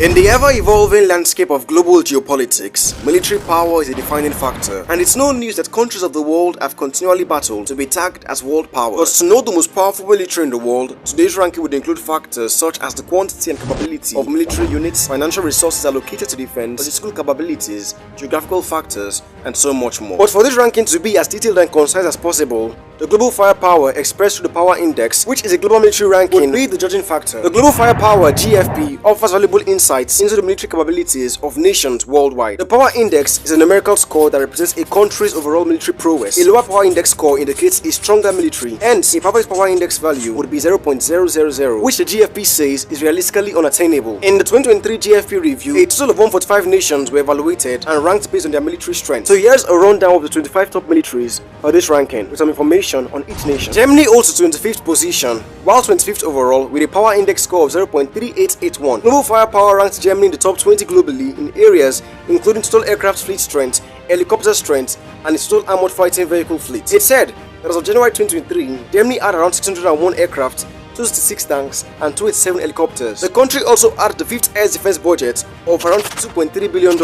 In the ever-evolving landscape of global geopolitics, military power is a defining factor, and it's no news that countries of the world have continually battled to be tagged as world powers. But to know the most powerful military in the world, today's ranking would include factors such as the quantity and capability of military units, financial resources allocated to defense, logistical capabilities, geographical factors, and so much more. But for this ranking to be as detailed and concise as possible, the global firepower expressed through the Power Index, which is a global military ranking, would be the judging factor. The global firepower (GFP) offers valuable insights into the military capabilities of nations worldwide. The Power Index is a numerical score that represents a country's overall military prowess. A lower Power Index score indicates a stronger military. Hence, a perfect Power Index value would be 0.000, which the GFP says is realistically unattainable. In the 2023 GFP review, a total of 145 nations were evaluated and ranked based on their military strength. So here's a rundown of the 25 top militaries for this ranking, with some information on each nation. Germany holds the 25th position, while 25th overall, with a Power Index score of 0.3881. Global firepower ranks Germany in the top 20 globally in areas including total aircraft fleet strength, helicopter strength, and its total armored fighting vehicle fleet. It said that as of January 2023, Germany had around 601 aircraft, 266 tanks, and 287 helicopters. The country also had the 5th highest defense budget of around $2.3 billion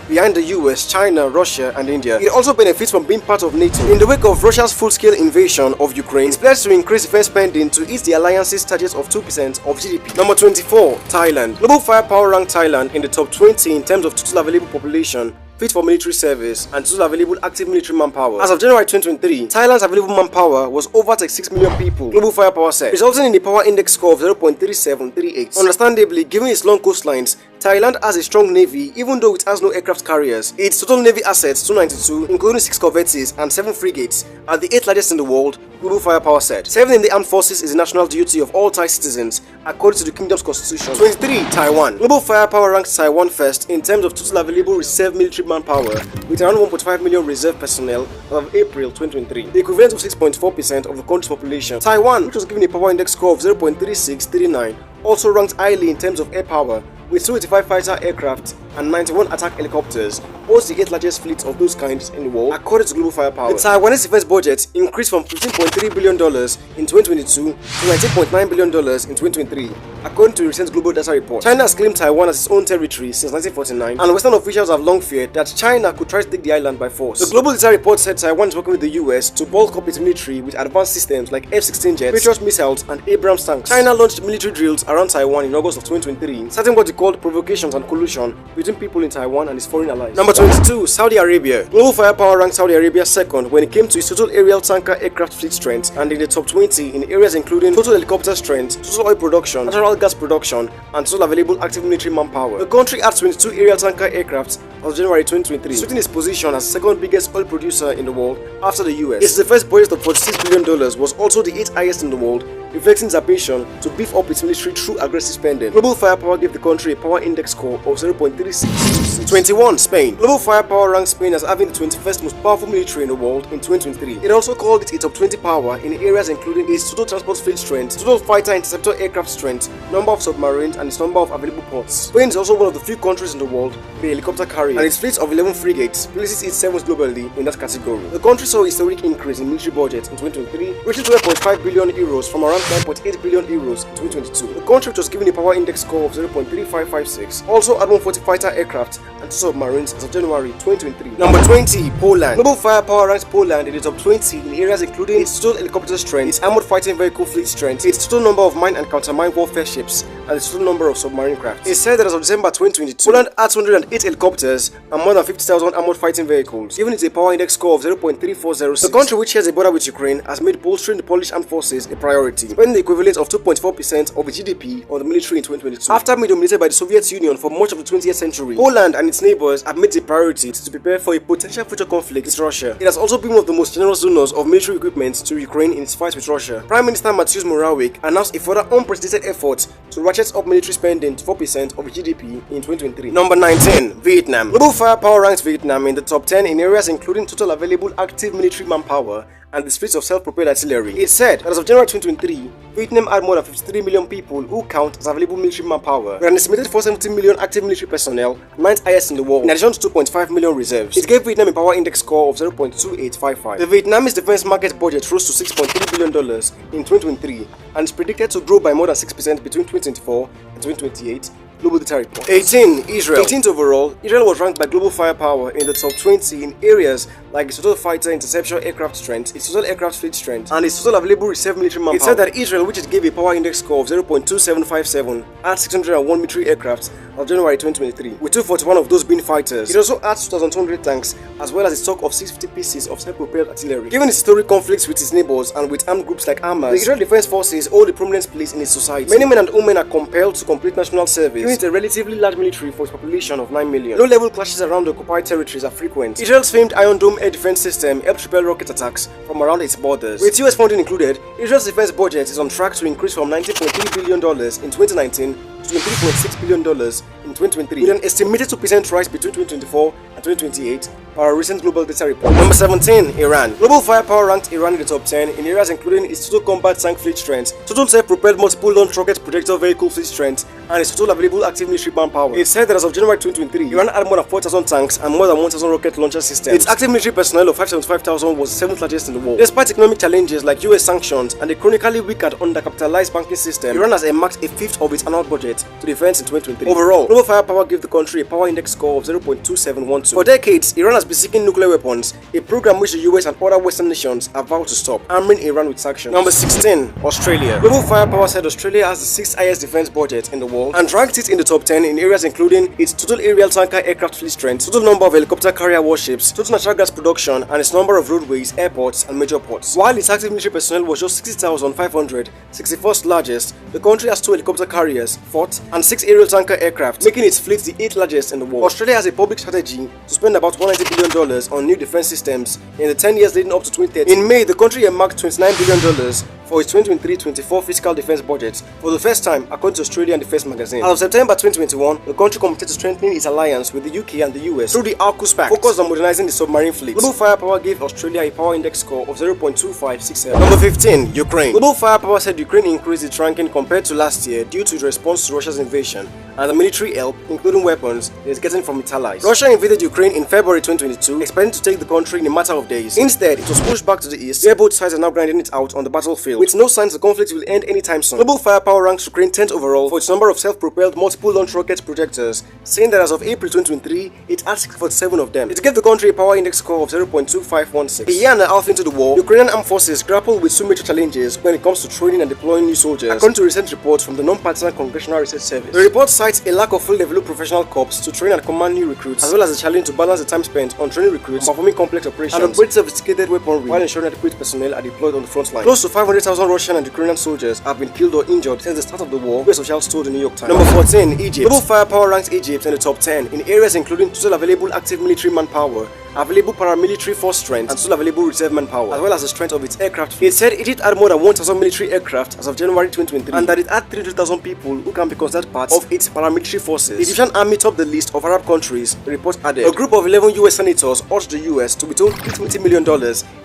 behind the US, China, Russia, and India. It also benefits from being part of NATO. In the wake of Russia's full-scale invasion of Ukraine, it pledged to increase defense spending to hit the alliance's target of 2% of GDP. Number 24, Thailand. Global firepower ranked Thailand in the top 20 in terms of total available population, fit for military service, and total available active military manpower. As of January 2023, Thailand's available manpower was over 36 million people, global firepower said, resulting in a power index score of 0.3738. Understandably, given its long coastlines, Thailand has a strong navy even though it has no aircraft carriers. Its total navy assets, 292, including 6 corvettes and 7 frigates, are the 8th largest in the world, global firepower said. Serving in the armed forces is a national duty of all Thai citizens, according to the kingdom's constitution. 23. Taiwan. Global firepower ranks Taiwan first in terms of total available reserve military manpower, with around 1.5 million reserve personnel as of April 2023, the equivalent of 6.4% of the country's population. Taiwan, which was given a power index score of 0.3639, also ranked highly in terms of air power, with 285 fighter aircraft and 91 attack helicopters, holds the 8th largest fleet of those kinds in the world, according to global firepower. The Taiwanese defense budget increased from $15.3 billion in 2022 to $19.9 billion in 2023, according to a recent global data report. China has claimed Taiwan as its own territory since 1949, and Western officials have long feared that China could try to take the island by force. The global data report said Taiwan is working with the US to bulk up its military with advanced systems like F-16 jets, Patriot missiles, and Abrams tanks. China launched military drills around Taiwan in August of 2023, starting what they called provocations and collusion between people in Taiwan and its foreign allies. Number 22, Saudi Arabia. Global firepower ranked Saudi Arabia second when it came to its total aerial tanker aircraft fleet strength, and in the top 20 in areas including total helicopter strength, total oil production, natural gas production, and total available active military manpower. The country had 22 aerial tanker aircraft as of January 2023, sweetening its position as the second biggest oil producer in the world after the US. Its defense budget of $46 billion was also the 8th highest in the world, reflecting its ambition to beef up its military through aggressive spending. Global firepower gave the country a power index score of 0.3626. 21. Spain. Global firepower ranked Spain as having the 21st most powerful military in the world in 2023. It also called it a top 20 power in areas including its total transport fleet strength, total fighter interceptor aircraft strength, number of submarines, and its number of available ports. Spain is also one of the few countries in the world with a helicopter carrier, and its fleet of 11 frigates places it 7th globally in that category. The country saw a historic increase in military budget in 2023, reaching 12.5 billion euros from around 9.8 billion euros in 2022. The country, which was given a power index score of 0.3556, also had 140 fighter aircraft and 2 submarines as of January 2023. Number 20, Poland. Global firepower ranks Poland in the top 20 in areas including its total helicopter strength, its armored fighting vehicle fleet strength, its total number of mine and counter-mine warfare ships, and its total number of submarine craft. It said that as of December 2022, Poland had 208 helicopters and more than 50,000 armored fighting vehicles, giving it a power index score of 0.3406. The country, which shares a border with Ukraine, has made bolstering the Polish armed forces a priority, spending the equivalent of 2.4% of its GDP on the military in 2022. After being dominated by the Soviet Union for much of the 20th century, Poland and its neighbors have made it a priority to prepare for a potential future conflict with Russia. It has also been one of the most generous donors of military equipment to Ukraine in its fight with Russia. Prime Minister Mateusz Morawiecki announced a further unprecedented effort to ratchet up military spending to 4% of its GDP in 2023. Number 19, Vietnam. Global firepower ranks Vietnam in the top 10 in areas including total available active military manpower and the fleets of self-propelled artillery. It said that as of January 2023, Vietnam had more than 53 million people who count as available military manpower, with an estimated 470 million active military personnel, 9th highest in the world, in addition to 2.5 million reserves. It gave Vietnam a power index score of 0.2855. The Vietnamese defense market budget rose to $6.3 billion in 2023 and is predicted to grow by more than 6% between 2024 and 2028, global data report. 18. Israel. 18th overall, Israel was ranked by global firepower in the top 20 in areas like its total fighter interception aircraft strength, its total aircraft fleet strength, and its total available reserve military manpower. It said that Israel, which it gave a power index score of 0.2757, had 601 military aircraft of January 2023, with 241 of those being fighters. It also had 2,200 tanks, as well as a stock of 650 pieces of self-propelled artillery. Given its historic conflicts with its neighbors and with armed groups like Hamas, the Israel Defense Forces hold a prominent place in its society. Many men and women are compelled to complete national service, giving it a relatively large military for its population of 9 million. Low-level clashes around the occupied territories are frequent. Israel's famed Iron Dome air defense system helped repel rocket attacks from around its borders. With US funding included, Israel's defense budget is on track to increase from $19.3 billion in 2019 to $23.6 billion in 2023, with an estimated 2% rise between 2024 and 2028 per a recent global data report. Number 17, Iran. Global firepower ranked Iran in the top 10 in areas including its total combat tank fleet strength, total self-propelled multiple launch rocket projectile vehicle fleet strength, and its total available active military manpower. It said that as of January 2023, Iran had more than 4,000 tanks and more than 1,000 rocket launcher systems. Its active military personnel of 575,000 was the 7th largest in the world. Despite economic challenges like US sanctions and a chronically weak and undercapitalized banking system, Iran has earmarked a fifth of its annual budget to defense in 2023. Overall, global firepower gave the country a power index score of 0.2712. For decades, Iran has been seeking nuclear weapons, a program which the US and other Western nations have vowed to stop, arming Iran with sanctions. Number 16, Australia. Global firepower said Australia has the 6th highest defense budget in the world and ranked it in the top 10 in areas including its total aerial tanker aircraft fleet strength, total number of helicopter carrier warships, total natural gas production, and its number of roadways, airports, and major ports. While its active military personnel was just 60,500, 61st largest, the country has 2 helicopter carriers, 4th, and 6 aerial tanker aircraft, making its fleet the 8th largest in the world. Australia has a public strategy to spend about $190 billion on new defense systems in the 10 years leading up to 2030. In May, the country earmarked $29 billion for its 2023-24 fiscal defense budget for the first time, according to Australian Defense Magazine. As of September 2021, the country committed to strengthening its alliance with the UK and the US through the AUKUS Pact, focused on modernizing the submarine fleet. Global firepower gave Australia a power index score of 0.2567. Number 15, Ukraine. Global firepower said Ukraine increased its ranking compared to last year due to its response to Russia's invasion and the military help, including weapons, it is getting from its allies. Russia invaded Ukraine in February 2022, expecting to take the country in a matter of days. Instead, it was pushed back to the east, where both sides are now grinding it out on the battlefield, with no signs the conflict will end anytime soon. Global firepower ranks Ukraine 10th overall for its number of self-propelled multiple launch rocket projectors, saying that as of April 2023, it had 647 of them. It gave the country a power index score of 0.2516. A year and a half into the war, Ukrainian armed forces grapple with two major challenges when it comes to training and deploying new soldiers, according to recent reports from the non-partisan Congressional Research Service. The report cites a lack of fully developed professional corps to train and command new recruits, as well as the challenge to balance the time spent on training recruits, performing complex operations, and operating sophisticated weaponry while ensuring adequate personnel are deployed on the front line. Close to 500,000 Russian and Ukrainian soldiers have been killed or injured since the start of the war, US officials told the New York Times. Number 14, Egypt. Global firepower ranks Egypt in the top 10 in areas including total available active military manpower, available paramilitary force strength, and total available reserve manpower, as well as the strength of its aircraft fleet. It said Egypt had more than 1,000 military aircraft as of January 2023, and that it had 300,000 people who can be considered part of its paramilitary forces. The Egyptian army topped the list of Arab countries, the report added. A group of 11 US senators urged the US to bestow $20 million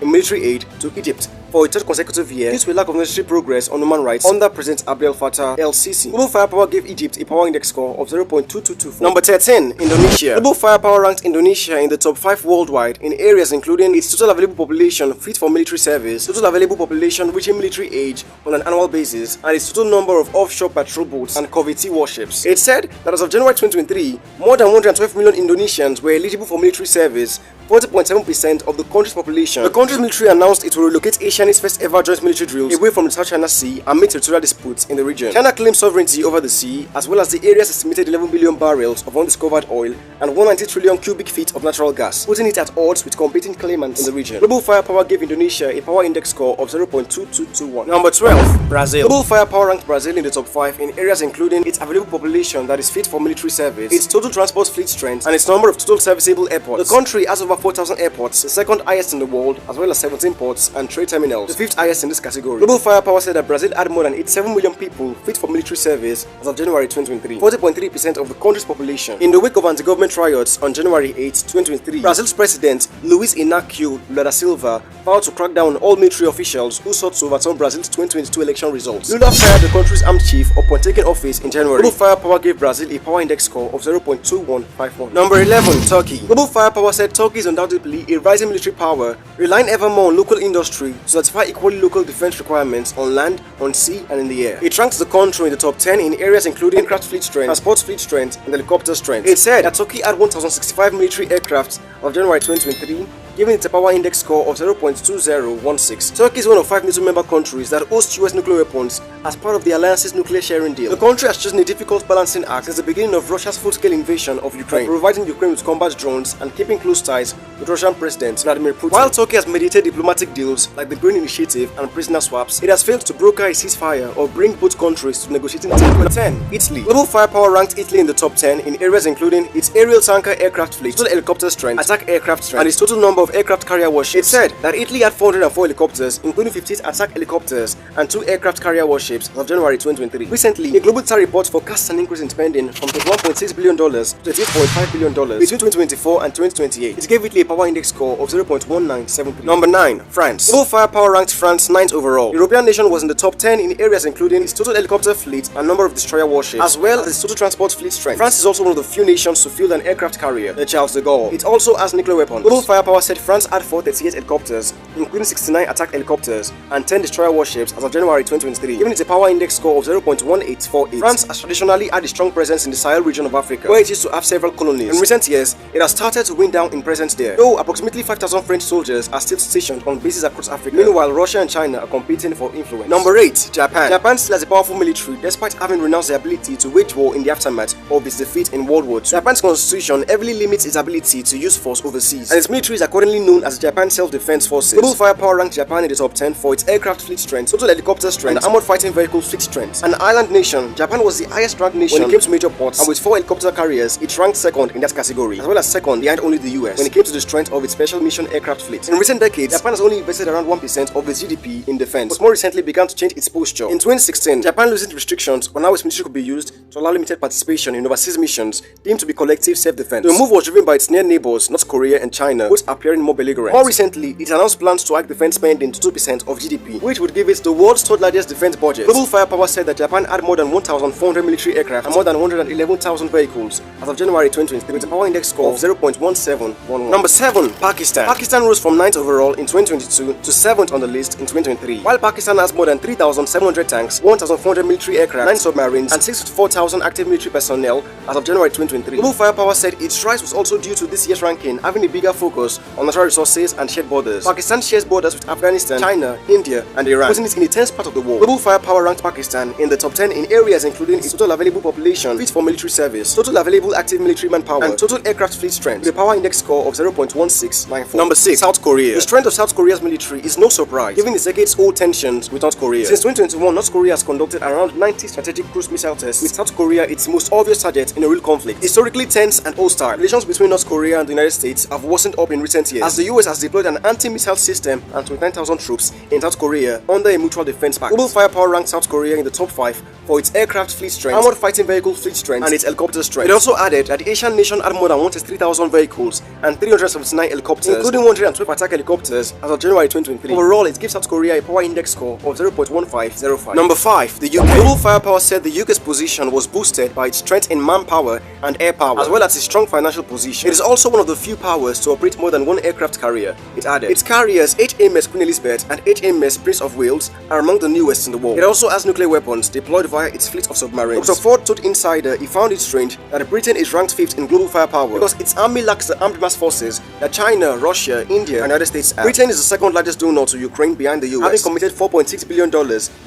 in military aid to Egypt for a third consecutive year due to a lack of necessary progress on human rights under President Abdel Fattah el-Sisi. Global firepower gave Egypt a power index score of 0.2224. Number 13, Indonesia. Global firepower ranked Indonesia in the top 5 worldwide in areas including its total available population fit for military service, total available population reaching military age on an annual basis, and its total number of offshore patrol boats and corvette warships. It said that as of January 2023, more than 112 million Indonesians were eligible for military service, 40.7% of the country's population. The country's military announced it will relocate Asia's first ever joint military drills away from the South China Sea amid territorial disputes in the region. China claims sovereignty over the sea, as well as the area's estimated 11 billion barrels of undiscovered oil and 190 trillion cubic feet of natural gas, putting it at odds with competing claimants in the region. Global firepower gave Indonesia a power index score of 0.2221. Number 12, Brazil. Global firepower ranked Brazil in the top 5 in areas including its available population that is fit for military service, its total transport fleet strength, and its number of total serviceable airports. The country has over 4,000 airports, the second highest in the world, as well as 17 ports and trade terminals, the 5th highest in this category. Global firepower said that Brazil had more than 87 million people fit for military service as of January 2023, 40.3% of the country's population. In the wake of anti-government riots on January 8, 2023, Brazil's president, Luiz Inácio Lula da Silva, vowed to crack down on all military officials who sought to overturn Brazil's 2022 election results. Lula fired the country's armed chief upon taking office in January. Global firepower gave Brazil a power index score of 0.2151. Number 11, Turkey. Global firepower said Turkey is on undoubtedly a rising military power, relying ever more on local industry to satisfy equally local defense requirements on land, on sea, and in the air. It ranks the country in the top 10 in areas including aircraft fleet strength, transport fleet strength, and helicopter strength. It said that Turkey had 1,065 military aircraft of January 2023, giving it a power index score of 0.2016. Turkey is one of 5 NATO member countries that host US nuclear weapons as part of the alliance's nuclear sharing deal. The country has chosen a difficult balancing act since the beginning of Russia's full-scale invasion of Ukraine, providing Ukraine with combat drones and keeping close ties with Russian President Vladimir Putin. While Turkey has mediated diplomatic deals like the Green Initiative and prisoner swaps, it has failed to broker a ceasefire or bring both countries to negotiating table. 10. Italy. Global firepower ranked Italy in the top 10 in areas including its aerial tanker aircraft fleet, total helicopter strength, attack aircraft strength, and its total number of aircraft carrier warships. It said that Italy had 404 helicopters, including 58 attack helicopters and 2 aircraft carrier warships as of January 2023. Recently, a global data report forecasts an increase in spending from $21.6 billion to $38.5 billion between 2024 and 2028. It gave Italy a power index score of 0.1973. Number 9. France. Global firepower ranked France 9th overall. The European nation was in the top 10 in areas including its total helicopter fleet and number of destroyer warships, as well as its total transport fleet strength. France is also one of the few nations to field an aircraft carrier, the Charles de Gaulle. It also has nuclear weapons. Global firepower said France had 438 helicopters, including 69 attack helicopters and 10 destroyer warships as of January 2023, giving it a power index score of 0.1848. France has traditionally had a strong presence in the Sahel region of Africa, where it used to have several colonies. In recent years, it has started to wind down in presence there, though approximately 5,000 French soldiers are still stationed on bases across Africa. Meanwhile, Russia and China are competing for influence. Number 8. Japan. Japan still has a powerful military despite having renounced their ability to wage war in the aftermath of its defeat in World War II. Japan's constitution heavily limits its ability to use force overseas, and its military is accordingly known as the Japan Self-Defense Forces. Global firepower ranked Japan in the top 10 for its aircraft fleet strength, total helicopter strength, and armored fighting vehicle fleet strength. An island nation, Japan was the highest ranked nation when it came to major ports, and with 4 helicopter carriers, it ranked second in that category, as well as second behind only the US when it came to the strength of its special mission aircraft fleet. In recent decades, Japan has only invested around 1% of its GDP in defense, but more recently began to change its posture. In 2016, Japan loosened restrictions on how its military could be used to allow limited participation in overseas missions deemed to be collective self-defense. The move was driven by its near neighbors, North Korea and China, both appearing more belligerent. More recently, it announced plans to hike defense spending to 2% of GDP, which would give it the world's third largest defense budget. Global firepower said that Japan had more than 1,400 military aircraft and more than 111,000 vehicles as of January 2023, with a power index score of 0.1711. Number 7. Pakistan. Pakistan rose from 9th overall in 2022 to 7th on the list in 2023. While Pakistan has more than 3,700 tanks, 1,400 military aircraft, 9 submarines, and 64,000 active military personnel as of January 2023. Global firepower said its rise was also due to this year's ranking having a bigger focus on natural resources and shared borders. Pakistan shares borders with Afghanistan, China, India, and Iran, putting it in the 10th part of the world. Global firepower ranked Pakistan in the top 10 in areas including its total available population fit for military service, total available active military manpower, and total aircraft fleet strength, with a power index score of 0.1694. Number 6. South Korea. The strength of South Korea's military is no surprise, given its decades-old tensions with North Korea. Since 2021, North Korea has conducted around 90 strategic cruise missile tests, with South Korea its most obvious target in a real conflict. Historically tense and hostile, relations between North Korea and the United States have worsened up in recent years, as the US has deployed an anti-missile system and 29,000 troops in South Korea under a mutual defense pact. Global firepower ranked South Korea in the top 5 for its aircraft fleet strength, armored fighting vehicle fleet strength, and its helicopter strength. It also added that the Asian nation had more than 103,000 vehicles and 379 helicopters, including 112 attack helicopters as of January 2023. Overall, it gives South Korea a power index score of 0.1505. Number 5. The UK. Global firepower said the UK's position was boosted by its strength in manpower and air power, as well as its strong financial position. It is also one of the few powers to operate more than one aircraft carrier, it added. Its carriers HMS Queen Elizabeth and HMS Prince of Wales are among the newest in the world. It also has nuclear weapons deployed via its fleet of submarines. Dr. Ford told Insider he found it strange that Britain is ranked 5th in global firepower because its army lacks the armed mass forces that China, Russia, India, and United States have. Britain is the second largest donor to Ukraine behind the US, having committed $4.6 billion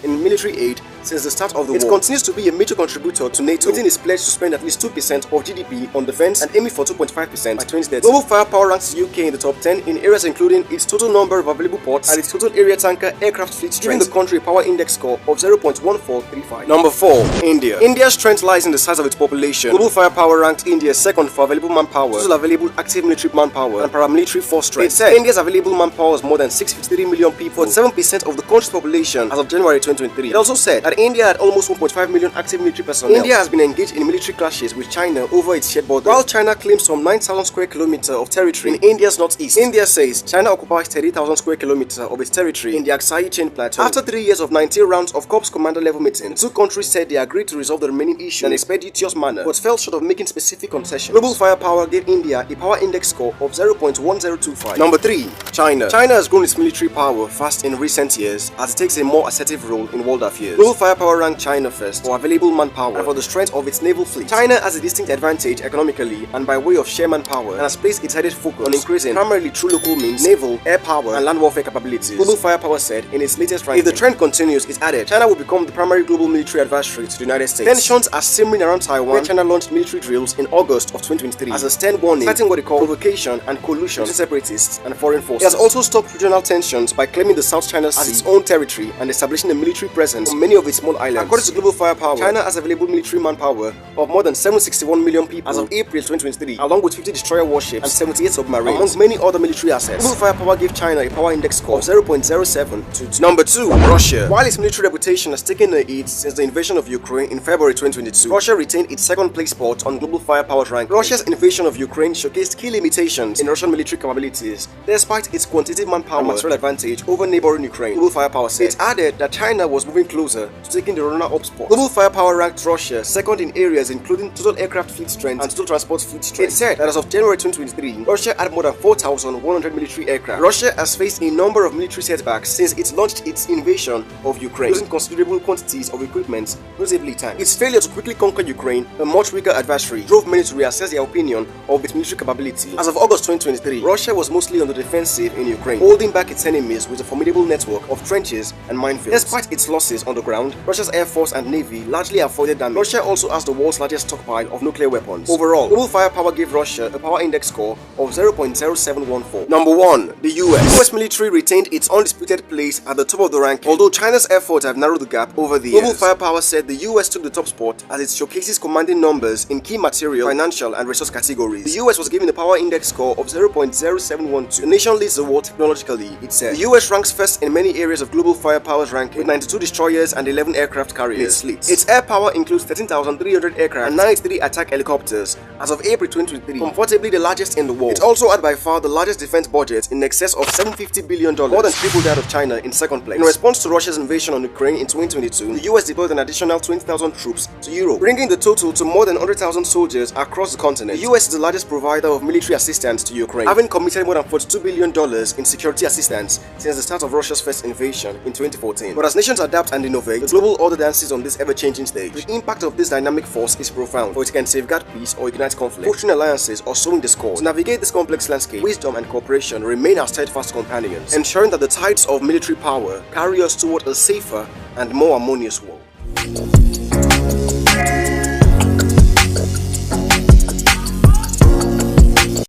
in military aid since the start of the war. It continues to be a major contributor to NATO, within its pledge to spend at least 2% of GDP on defense and aiming for 2.5% by 2030. Global firepower ranks the UK in the top 10 in areas including its total number of available ports and its total area tanker aircraft fleet strength, giving the country a power index score of 0.1435. Number 4. India. India's strength lies in the size of its population. Global firepower ranked India second for available manpower, total available active military manpower, and paramilitary force strength. It said India's available manpower is more than 653 million people, 7% of the country's population as of January 2023. It also said that India had almost 1.5 million active military personnel. India has been engaged in military clashes with China over its shared border, while China claims some 9,000 square kilometers of territory in India's north northeast. India says China occupies 30,000 square kilometers of its territory in the Aksai Chain Plateau. After 3 years of 19 rounds of Corps Commander level meetings, the two countries said they agreed to resolve the remaining issues in an expeditious manner, but fell short of making specific concessions. Global firepower gave India a power index score of 0.1025. Number 3. China. China has grown its military power fast in recent years as it takes a more assertive role in world affairs. Global firepower ranked China first for available manpower and for the strength of its naval fleet. China has a distinct advantage economically and by way of sheer manpower, and has placed its headed focus on increasing primarily through local means, naval, air power, and land warfare capabilities. Global firepower said in its latest ranking. If the trend continues, it added, China will become the primary global military adversary to the United States. Tensions are simmering around Taiwan, where China launched military drills in August of 2023 as a stern warning, citing what they call provocation and collusion between separatists and foreign forces. It has also stopped regional tensions by claiming the South China Sea as its own territory and establishing a military presence on many of its small islands. According to Global Firepower, China has available military manpower of more than 761 million people as of April 2023, along with 50 destroyer warships and 78 submarines, among many other military assets. Global Firepower gave China a power index score of 0.0722. Number 2. Russia. While its military reputation has taken a hit since the invasion of Ukraine in February 2022, Russia retained its second place spot on Global Firepower's ranking. Russia's invasion of Ukraine showcased key limitations in Russian military capabilities, despite its quantitative manpower and material advantage over neighboring Ukraine. Global Firepower said. It added that China was moving closer to taking the runner-up spot. Global Firepower ranked Russia second in areas including total aircraft fleet strength and total transport fleet strength. It said that as of January 2023, Russia had more than 4,100 military aircraft. Russia has faced a number of military setbacks since it launched its invasion of Ukraine, losing considerable quantities of equipment, notably tanks. Its failure to quickly conquer Ukraine, a much weaker adversary, drove many to reassess their opinion of its military capability. As of August 2023, Russia was mostly on the defensive in Ukraine, holding back its enemies with a formidable network of trenches and minefields. Despite its losses on the ground, Russia's air force and navy largely avoided damage. Russia also has the world's largest stockpile of nuclear weapons. Overall, Global Firepower gave Russia a power index score of 0.0714. Number 1. The US. US military retained its undisputed place at the top of the ranking, although China's efforts have narrowed the gap over the years. Global Firepower said the US took the top spot as it showcases commanding numbers in key material, financial, and resource categories. The US was given a power index score of 0.0712. The nation leads the world technologically, it said. The US ranks first in many areas of Global Firepower's ranking, with 92 destroyers and 11 aircraft carriers. Its air power includes 13,300 aircraft and 93 attack helicopters as of April 2023, comfortably the largest in the world. It also had by far the largest defense budget in excess of $750 billion, more than triple that of China in second place. In response to Russia's invasion on Ukraine in 2022, the US deployed an additional 20,000 troops to Europe, bringing the total to more than 100,000 soldiers across the continent. The US is the largest provider of military assistance to Ukraine, having committed more than $42 billion in security assistance since the start of Russia's first invasion in 2014. But as nations adapt and innovate, the global order dances on this ever-changing stage. The impact of this dynamic force is profound, for it can safeguard peace or ignite conflict, fostering alliances or sowing discord. To navigate this complex landscape, wisdom and cooperation remain our steadfast companions, ensuring that the tides of military power carry us toward a safer and more harmonious world.